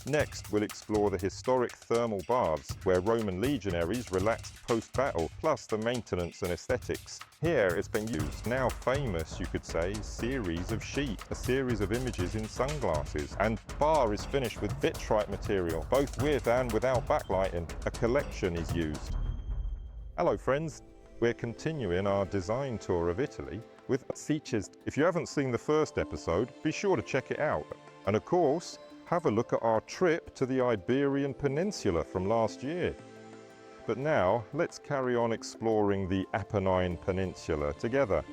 Next, we'll explore the historic thermal baths, where Roman legionaries relaxed post-battle, plus the maintenance and aesthetics. Here it's been used, now famous, you could say, series of sheet, a series of images in sunglasses. And bar is finished with Vitrit material, both with and without backlighting. A collection is used. Hello friends, we're continuing our design tour of Italy with Sicis. If you haven't seen the first episode, be sure to check it out. And of course, have a look at our trip to the Iberian Peninsula from last year. But now, let's carry on exploring the Apennine Peninsula together.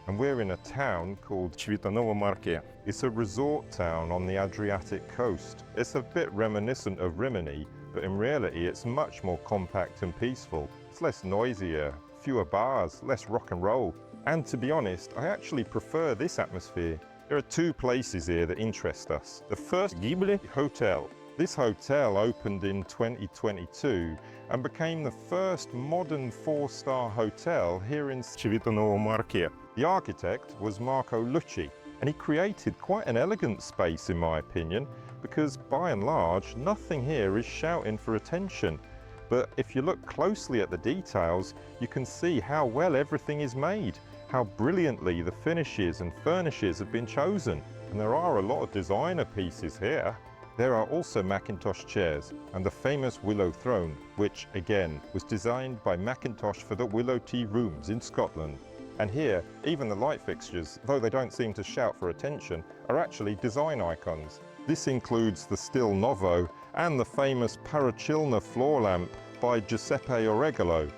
And we're in a town called Civitanova Marche. It's a resort town on the Adriatic coast. It's a bit reminiscent of Rimini, but in reality it's much more compact and peaceful. It's less noisier, fewer bars, less rock and roll. And to be honest, I actually prefer this atmosphere. There are two places here that interest us. The first, Ghibli Hotel. This hotel opened in 2022 and became the first modern 4-star hotel here in Civitanova Marche. The architect was Marco Lucci, and he created quite an elegant space in my opinion, because by and large, nothing here is shouting for attention. But if you look closely at the details, you can see how well everything is made, how brilliantly the finishes and furnishes have been chosen. And there are a lot of designer pieces here. There are also Macintosh chairs and the famous willow throne, which again was designed by Macintosh for the Willow Tea Rooms in Scotland. And here, even the light fixtures, though they don't seem to shout for attention, are actually design icons. This includes the Stil Novo and the famous Paracilna floor lamp by Giuseppe Oregolo.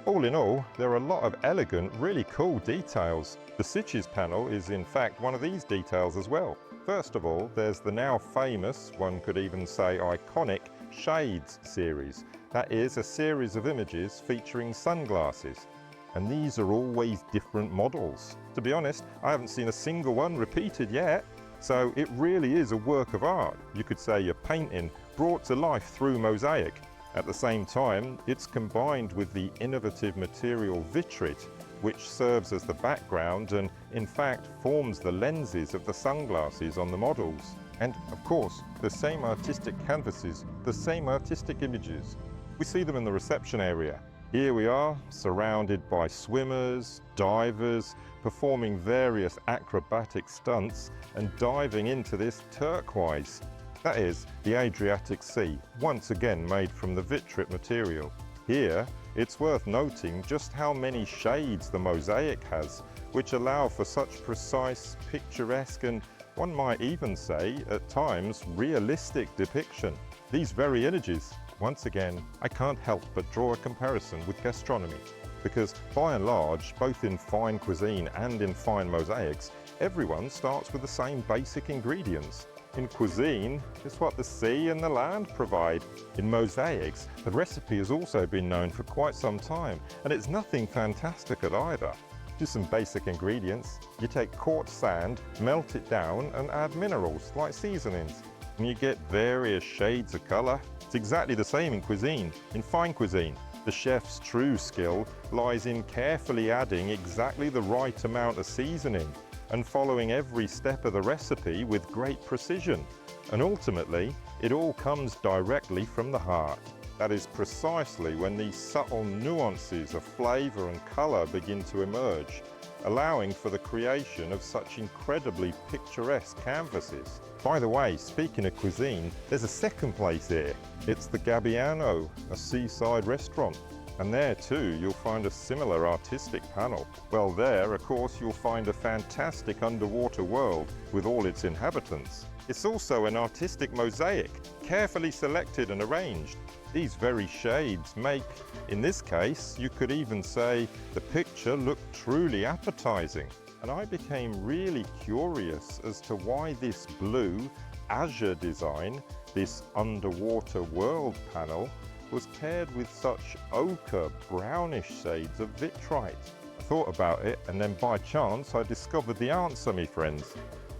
All in all, there are a lot of elegant, really cool details. The Sicis panel is in fact one of these details as well. First of all, there's the now famous, one could even say iconic, Shades series. That is a series of images featuring sunglasses. And these are always different models. To be honest, I haven't seen a single one repeated yet. So it really is a work of art. You could say a painting brought to life through mosaic. At the same time, it's combined with the innovative material Vitrit, which serves as the background and in fact forms the lenses of the sunglasses on the models. And of course, the same artistic canvases, the same artistic images. We see them in the reception area. Here we are, surrounded by swimmers, divers, performing various acrobatic stunts and diving into this turquoise. That is the Adriatic Sea, once again made from the Vitrit material. Here, it's worth noting just how many shades the mosaic has, which allow for such precise, picturesque and, one might even say, at times, realistic depiction. These very images, once again, I can't help but draw a comparison with gastronomy, because by and large, both in fine cuisine and in fine mosaics, everyone starts with the same basic ingredients. In cuisine, it's what the sea and the land provide. In mosaics, the recipe has also been known for quite some time, and it's nothing fantastic at either. Just some basic ingredients. You take quartz sand, melt it down, and add minerals like seasonings, and you get various shades of colour. It's exactly the same in cuisine. In fine cuisine, the chef's true skill lies in carefully adding exactly the right amount of seasoning and following every step of the recipe with great precision. And ultimately, it all comes directly from the heart. That is precisely when these subtle nuances of flavour and colour begin to emerge, allowing for the creation of such incredibly picturesque canvases. By the way, speaking of cuisine, there's a second place here. It's the Gabbiano, a seaside restaurant. And there too, you'll find a similar artistic panel. Well, there, of course, you'll find a fantastic underwater world with all its inhabitants. It's also an artistic mosaic, carefully selected and arranged. These very shades make, in this case, you could even say, the picture look truly appetizing. And I became really curious as to why this blue, azure design, this underwater world panel, was paired with such ochre, brownish shades of vitrite. I thought about it, and then by chance I discovered the answer, me friends.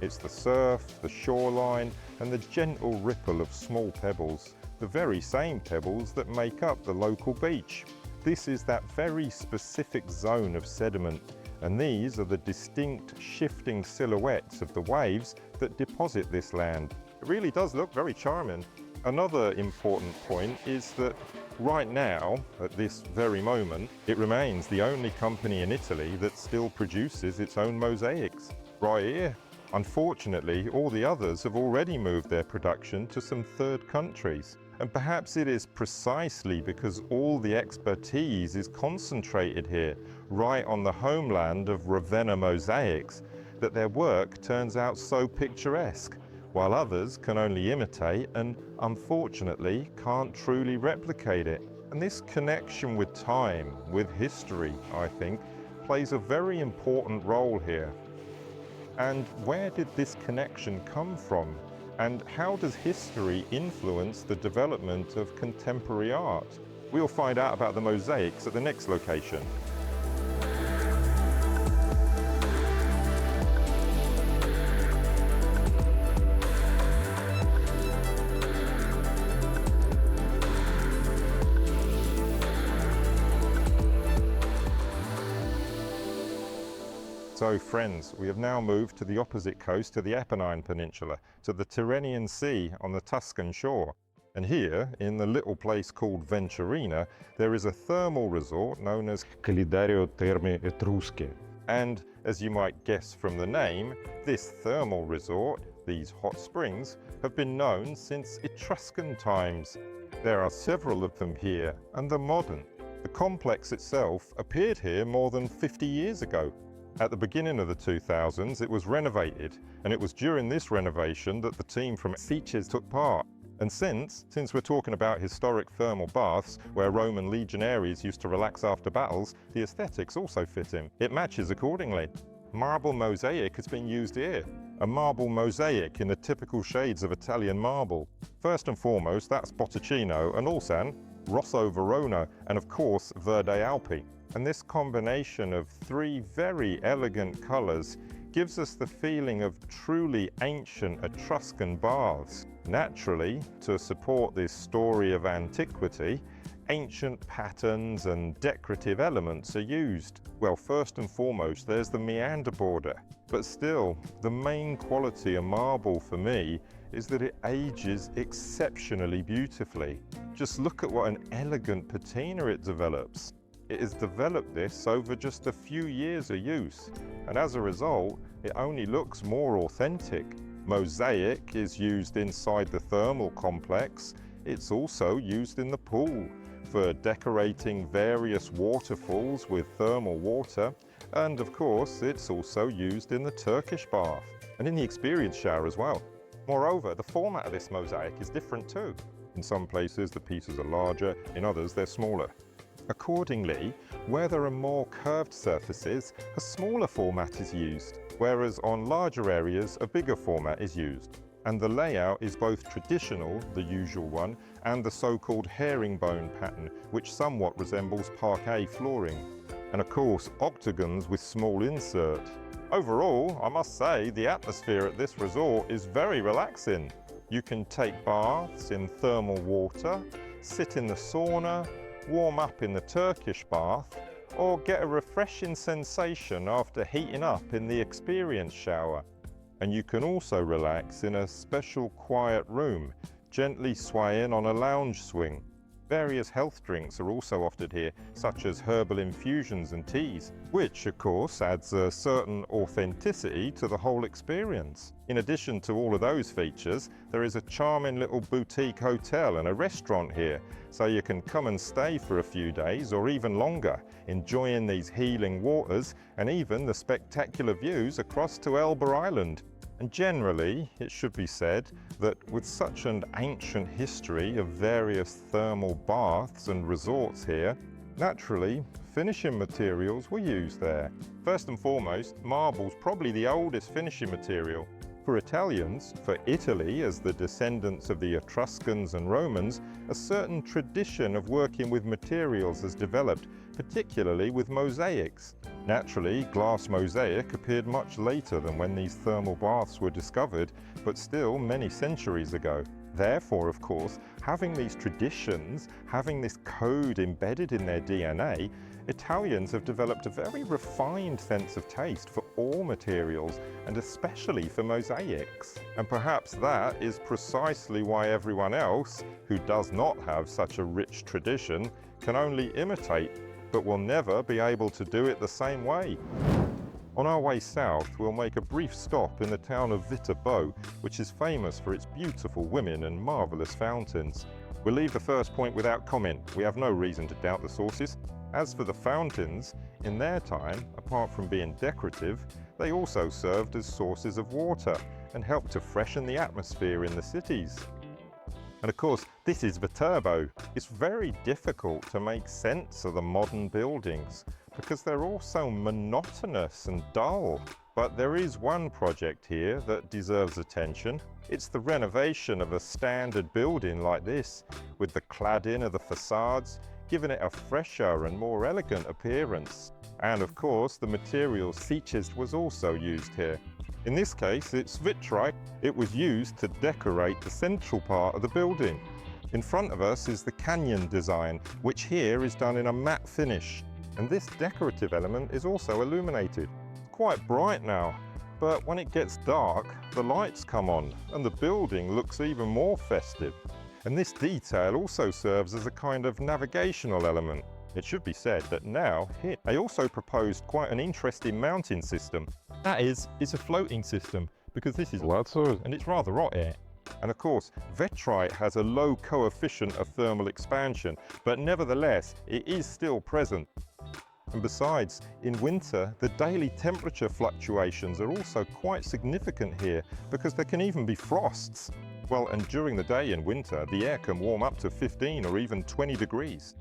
It's the surf, the shoreline, and the gentle ripple of small pebbles, the very same pebbles that make up the local beach. This is that very specific zone of sediment, and these are the distinct shifting silhouettes of the waves that deposit this land. It really does look very charming. Another important point is that right now, at this very moment, it remains the only company in Italy that still produces its own mosaics. Right here. Unfortunately, all the others have already moved their production to some third countries. And perhaps it is precisely because all the expertise is concentrated here, right on the homeland of Ravenna mosaics, that their work turns out so picturesque, while others can only imitate and, unfortunately, can't truly replicate it. And this connection with time, with history, I think, plays a very important role here. And where did this connection come from? And how does history influence the development of contemporary art? We'll find out about the mosaics at the next location. So friends, we have now moved to the opposite coast to the Apennine Peninsula, to the Tyrrhenian Sea on the Tuscan shore. And here, in the little place called Venturina, there is a thermal resort known as Calidario Terme Etrusche. And as you might guess from the name, this thermal resort, these hot springs, have been known since Etruscan times. There are several of them here, and they're modern. The complex itself appeared here more than 50 years ago. At the beginning of the 2000s, it was renovated, and it was during this renovation that the team from Sicis took part. And since we're talking about historic thermal baths, where Roman legionnaires used to relax after battles, the aesthetics also fit in. It matches accordingly. Marble mosaic has been used here. A marble mosaic in the typical shades of Italian marble. First and foremost, that's Botticino and Alsan, Rosso Verona, and of course, Verde Alpi. And this combination of three very elegant colours gives us the feeling of truly ancient Etruscan baths. Naturally, to support this story of antiquity, ancient patterns and decorative elements are used. Well, first and foremost, there's the meander border. But still, the main quality of marble for me is that it ages exceptionally beautifully. Just look at what an elegant patina it develops. It has developed this over just a few years of use, and as a result, it only looks more authentic. Mosaic is used inside the thermal complex. It's also used in the pool for decorating various waterfalls with thermal water, and of course, it's also used in the Turkish bath and in the experience shower as well. Moreover, the format of this mosaic is different too. In some places, the pieces are larger, in others, they're smaller. Accordingly, where there are more curved surfaces, a smaller format is used, whereas on larger areas, a bigger format is used. And the layout is both traditional, the usual one, and the so-called herringbone pattern, which somewhat resembles parquet flooring. And of course, octagons with small insert. Overall, I must say, the atmosphere at this resort is very relaxing. You can take baths in thermal water, sit in the sauna, warm up in the Turkish bath, or get a refreshing sensation after heating up in the experience shower. And you can also relax in a special quiet room, gently swaying on a lounge swing. Various health drinks are also offered here, such as herbal infusions and teas, which of course adds a certain authenticity to the whole experience. In addition to all of those features, there is a charming little boutique hotel and a restaurant here, so you can come and stay for a few days or even longer, enjoying these healing waters and even the spectacular views across to Elba Island. And generally, it should be said that with such an ancient history of various thermal baths and resorts here, naturally, finishing materials were used there. First and foremost, marble's probably the oldest finishing material. For Italians, for Italy as the descendants of the Etruscans and Romans, a certain tradition of working with materials has developed, particularly with mosaics. Naturally, glass mosaic appeared much later than when these thermal baths were discovered, but still many centuries ago. Therefore, of course, having these traditions, having this code embedded in their DNA, Italians have developed a very refined sense of taste for all materials, and especially for mosaics. And perhaps that is precisely why everyone else, who does not have such a rich tradition, can only imitate, but will never be able to do it the same way. On our way south, we'll make a brief stop in the town of Viterbo, which is famous for its beautiful women and marvellous fountains. We'll leave the first point without comment. We have no reason to doubt the sources. As for the fountains, in their time, apart from being decorative, they also served as sources of water and helped to freshen the atmosphere in the cities. And of course, this is Viterbo. It's very difficult to make sense of the modern buildings because they're all so monotonous and dull. But there is one project here that deserves attention. It's the renovation of a standard building like this, with the cladding of the facades, giving it a fresher and more elegant appearance. And of course, the material Sicis was also used here. In this case, it's Vetrit. It was used to decorate the central part of the building. In front of us is the canyon design, which here is done in a matte finish. And this decorative element is also illuminated. It's quite bright now, but when it gets dark, the lights come on and the building looks even more festive. And this detail also serves as a kind of navigational element. It should be said that now, here, they also proposed quite an interesting mounting system. That is, it's a floating system, because this is palazzo and it's rather hot here. And of course, Vetrit has a low coefficient of thermal expansion, but nevertheless, it is still present. And besides, in winter, the daily temperature fluctuations are also quite significant here, because there can even be frosts. Well, and during the day in winter, the air can warm up to 15 or even 20 degrees.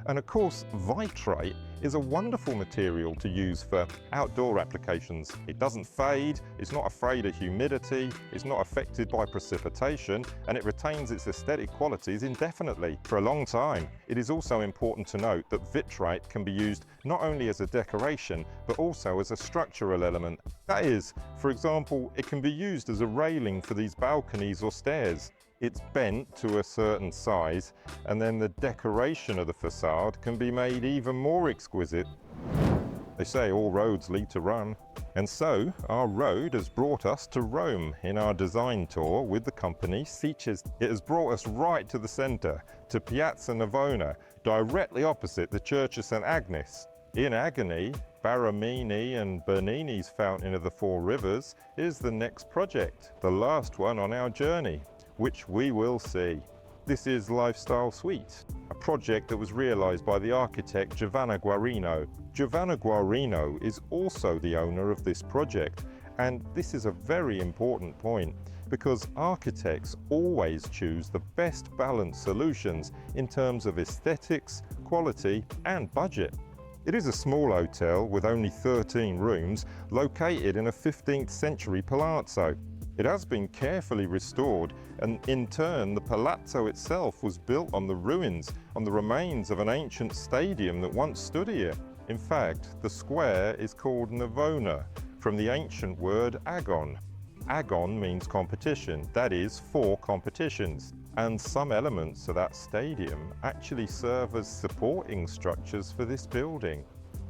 And of course, Vitrit is a wonderful material to use for outdoor applications. It doesn't fade, it's not afraid of humidity, it's not affected by precipitation, and it retains its aesthetic qualities indefinitely for a long time. It is also important to note that Vitrit can be used not only as a decoration, but also as a structural element. That is, for example, it can be used as a railing for these balconies or stairs. It's bent to a certain size, and then the decoration of the facade can be made even more exquisite. They say all roads lead to Rome. And so, our road has brought us to Rome in our design tour with the company Sicis. It has brought us right to the centre, to Piazza Navona, directly opposite the Church of St. Agnes. In Agony, Baramini and Bernini's Fountain of the Four Rivers is the next project, the last one on our journey, which we will see. This is Lifestyle Suite, a project that was realised by the architect Gabbiano Restaurant. Gabbiano Restaurant is also the owner of this project, and this is a very important point because architects always choose the best balanced solutions in terms of aesthetics, quality and budget. It is a small hotel with only 13 rooms located in a 15th century palazzo. It has been carefully restored, and in turn the palazzo itself was built on the ruins, on the remains of an ancient stadium that once stood here. In fact, the square is called Navona, from the ancient word agon. Agon means competition, that is, 4 competitions. And some elements of that stadium actually serve as supporting structures for this building.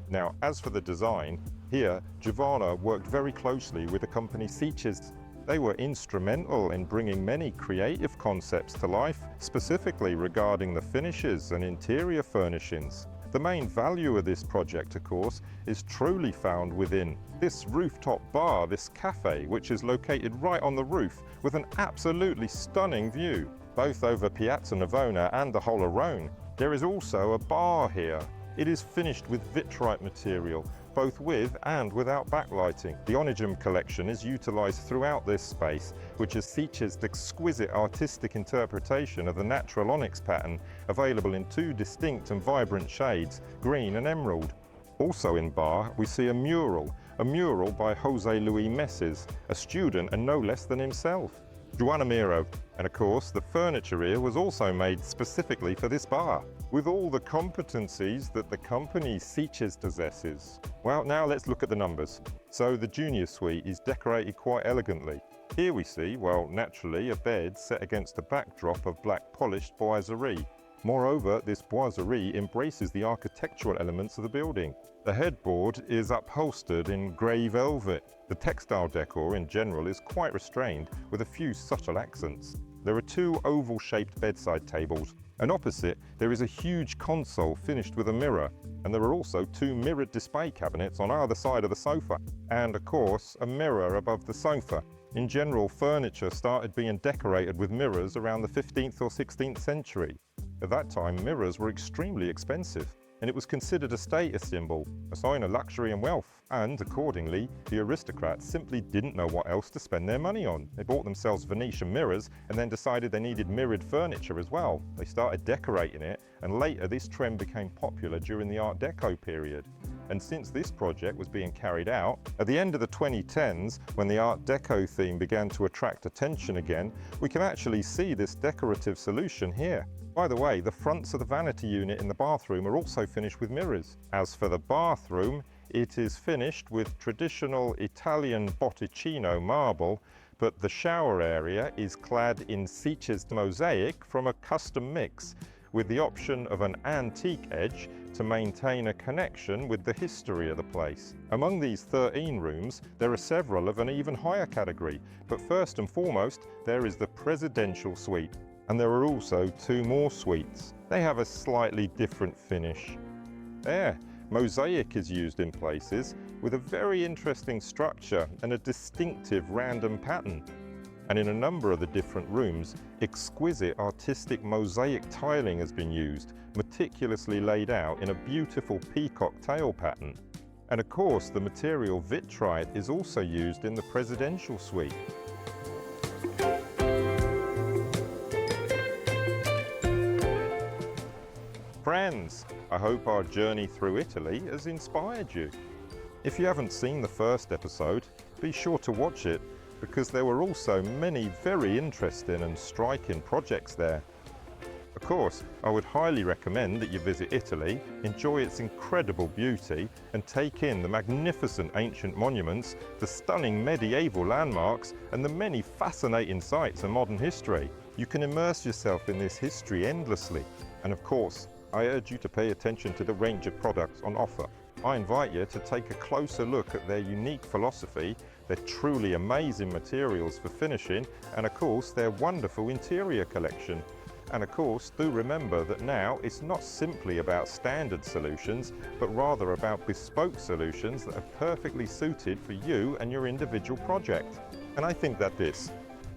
Now, as for the design, here Gabbiano worked very closely with the company Sicis. They were instrumental in bringing many creative concepts to life, specifically regarding the finishes and interior furnishings. The main value of this project, of course, is truly found within this rooftop bar, this cafe, which is located right on the roof with an absolutely stunning view, both over Piazza Navona and the whole of Rome. There is also a bar here. It is finished with Vitrit material, both with and without backlighting. The Onigem collection is utilised throughout this space, which is Sicis' exquisite artistic interpretation of the natural onyx pattern, available in 2 distinct and vibrant shades, green and emerald. Also in bar, we see a mural by José Luis Messes, a student and no less than himself. Juanamiro. And of course, the furniture here was also made specifically for this bar, with all the competencies that the company Sicis possesses. Well, now let's look at the numbers. So the junior suite is decorated quite elegantly. Here we see, well, naturally, a bed set against a backdrop of black polished boiserie. Moreover, this boiserie embraces the architectural elements of the building. The headboard is upholstered in grey velvet. The textile decor in general is quite restrained, with a few subtle accents. There are two oval-shaped bedside tables, and opposite there is a huge console finished with a mirror, and there are also two mirrored display cabinets on either side of the sofa, and of course a mirror above the sofa. In general, furniture started being decorated with mirrors around the 15th or 16th century. At that time, mirrors were extremely expensive, and it was considered a status symbol, a sign of luxury and wealth. And accordingly, the aristocrats simply didn't know what else to spend their money on. They bought themselves Venetian mirrors and then decided they needed mirrored furniture as well. They started decorating it, and later this trend became popular during the Art Deco period. And since this project was being carried out, at the end of the 2010s, when the Art Deco theme began to attract attention again, we can actually see this decorative solution here. By the way, the fronts of the vanity unit in the bathroom are also finished with mirrors. As for the bathroom, it is finished with traditional Italian Botticino marble, but the shower area is clad in Sicis mosaic from a custom mix, with the option of an antique edge to maintain a connection with the history of the place. Among these 13 rooms, there are several of an even higher category, but first and foremost, there is the presidential suite. And there are also two more suites. They have a slightly different finish. There, mosaic is used in places with a very interesting structure and a distinctive random pattern. And in a number of the different rooms, exquisite artistic mosaic tiling has been used, meticulously laid out in a beautiful peacock tail pattern. And of course, the material Vitrit is also used in the presidential suite. Friends, I hope our journey through Italy has inspired you. If you haven't seen the first episode, be sure to watch it, because there were also many very interesting and striking projects there. Of course, I would highly recommend that you visit Italy, enjoy its incredible beauty, and take in the magnificent ancient monuments, the stunning medieval landmarks, and the many fascinating sites of modern history. You can immerse yourself in this history endlessly. And of course, I urge you to pay attention to the range of products on offer. I invite you to take a closer look at their unique philosophy, their truly amazing materials for finishing, and of course their wonderful interior collection. And of course, do remember that now it's not simply about standard solutions, but rather about bespoke solutions that are perfectly suited for you and your individual project. And I think that this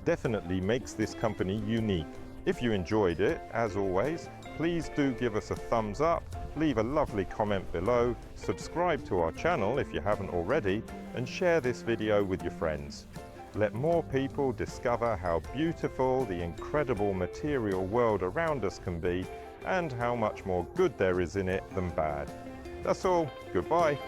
definitely makes this company unique. If you enjoyed it, as always, please do give us a thumbs up, leave a lovely comment below, subscribe to our channel if you haven't already, and share this video with your friends. Let more people discover how beautiful the incredible material world around us can be, and how much more good there is in it than bad. That's all. Goodbye.